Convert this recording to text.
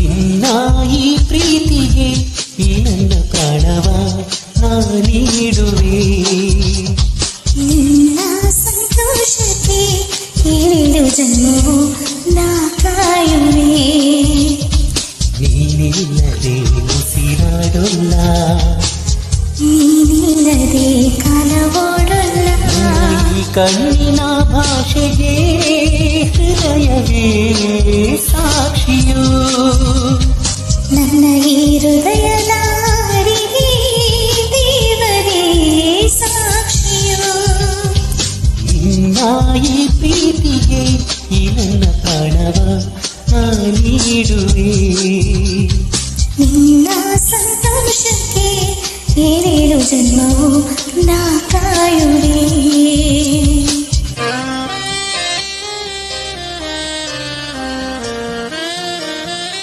ನಿನ್ನ ಈ ಪ್ರೀತಿಗೆ ಈ ನನ್ನ ಪ್ರಾಣವ ನಾ ನೀಡುವೆ. ನಿನ್ನ ಸಂತೋಷಕ್ಕೆ ಏಳು ಜನ್ಮವು ನಾ ಕಾಯುವೆ. ನೀನಿಲ್ಲದೆ ಉಸಿರಾಡೋಲ್ಲ, ನೀನಿಲ್ಲದೆ ಕಾಲ ಓಡೋಲ್ಲ. ಈ ಕಣ್ಣಿನ ಭಾಷೆಗೆ ಹೃದಯವೇ ಸಾಕ್ಷಿಯು. ನನ್ನ ಈ ಹೃದಯದ ಅರಿವಿಗೆ ದೇವರೇ ಸಾಕ್ಷಿಯು. ನಿನ್ನ ಈ ಪ್ರೀತಿಗೆ ಈ ನನ್ನ ಪ್ರಾಣವ ನಾ ನೀಡುವೆ. ನಿನ್ನ ಸಂತೋಷಕ್ಕೆ ಏಳೇಳು ಜನ್ಮವು ನಾ ಕಾಯುವೆ.